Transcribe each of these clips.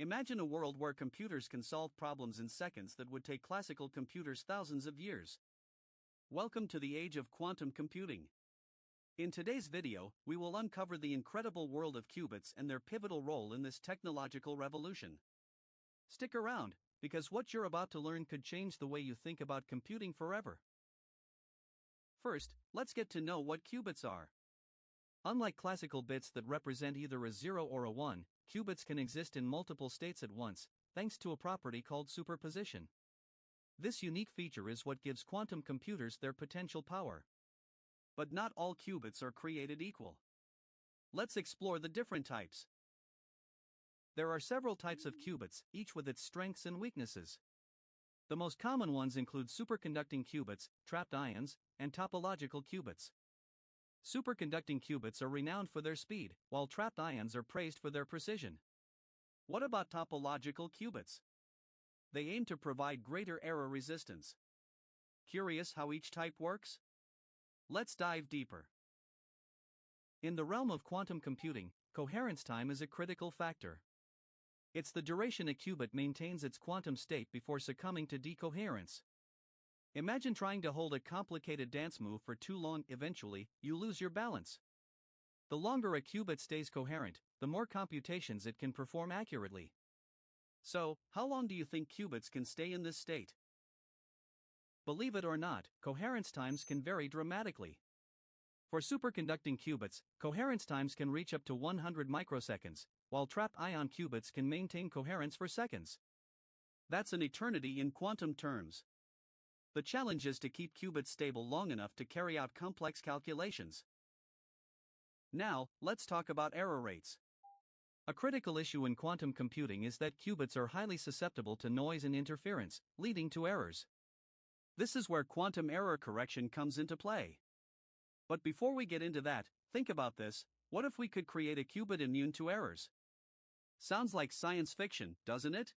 Imagine a world where computers can solve problems in seconds that would take classical computers thousands of years. Welcome to the age of quantum computing. In today's video, we will uncover the incredible world of qubits and their pivotal role in this technological revolution. Stick around, because what you're about to learn could change the way you think about computing forever. First, let's get to know what qubits are. Unlike classical bits that represent either a 0 or a 1, qubits can exist in multiple states at once, thanks to a property called superposition. This unique feature is what gives quantum computers their potential power. But not all qubits are created equal. Let's explore the different types. There are several types of qubits, each with its strengths and weaknesses. The most common ones include superconducting qubits, trapped ions, and topological qubits. Superconducting qubits are renowned for their speed, while trapped ions are praised for their precision. What about topological qubits? They aim to provide greater error resistance. Curious how each type works? Let's dive deeper. In the realm of quantum computing, coherence time is a critical factor. It's the duration a qubit maintains its quantum state before succumbing to decoherence. Imagine trying to hold a complicated dance move for too long. Eventually, you lose your balance. The longer a qubit stays coherent, the more computations it can perform accurately. So, how long do you think qubits can stay in this state? Believe it or not, coherence times can vary dramatically. For superconducting qubits, coherence times can reach up to 100 microseconds, while trapped ion qubits can maintain coherence for seconds. That's an eternity in quantum terms. The challenge is to keep qubits stable long enough to carry out complex calculations. Now, let's talk about error rates. A critical issue in quantum computing is that qubits are highly susceptible to noise and interference, leading to errors. This is where quantum error correction comes into play. But before we get into that, think about this: what if we could create a qubit immune to errors? Sounds like science fiction, doesn't it?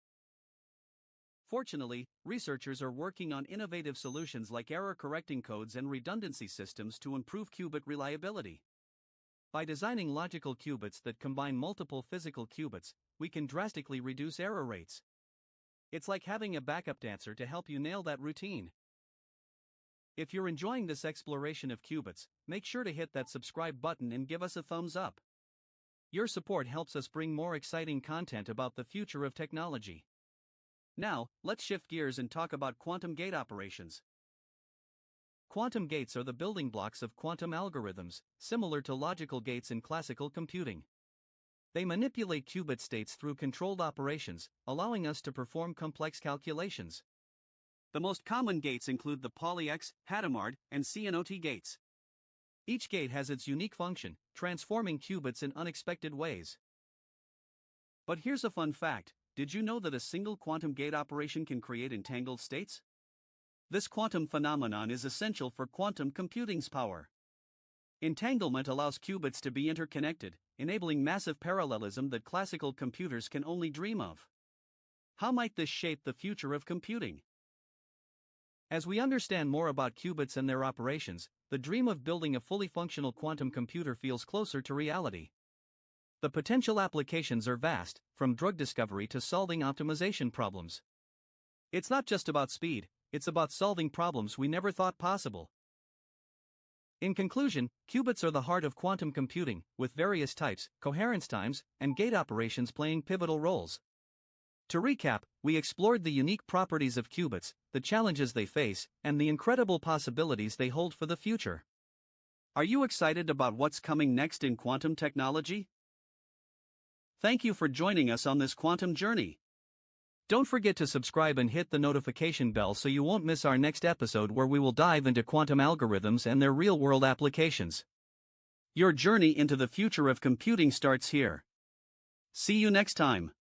Fortunately, researchers are working on innovative solutions like error-correcting codes and redundancy systems to improve qubit reliability. By designing logical qubits that combine multiple physical qubits, we can drastically reduce error rates. It's like having a backup dancer to help you nail that routine. If you're enjoying this exploration of qubits, make sure to hit that subscribe button and give us a thumbs up. Your support helps us bring more exciting content about the future of technology. Now, let's shift gears and talk about quantum gate operations. Quantum gates are the building blocks of quantum algorithms, similar to logical gates in classical computing. They manipulate qubit states through controlled operations, allowing us to perform complex calculations. The most common gates include the Poly-X, Hadamard, and CNOT gates. Each gate has its unique function, transforming qubits in unexpected ways. But here's a fun fact: did you know that a single quantum gate operation can create entangled states? This quantum phenomenon is essential for quantum computing's power. Entanglement allows qubits to be interconnected, enabling massive parallelism that classical computers can only dream of. How might this shape the future of computing? As we understand more about qubits and their operations, the dream of building a fully functional quantum computer feels closer to reality. The potential applications are vast, from drug discovery to solving optimization problems. It's not just about speed, it's about solving problems we never thought possible. In conclusion, qubits are the heart of quantum computing, with various types, coherence times, and gate operations playing pivotal roles. To recap, we explored the unique properties of qubits, the challenges they face, and the incredible possibilities they hold for the future. Are you excited about what's coming next in quantum technology? Thank you for joining us on this quantum journey. Don't forget to subscribe and hit the notification bell so you won't miss our next episode, where we will dive into quantum algorithms and their real-world applications. Your journey into the future of computing starts here. See you next time.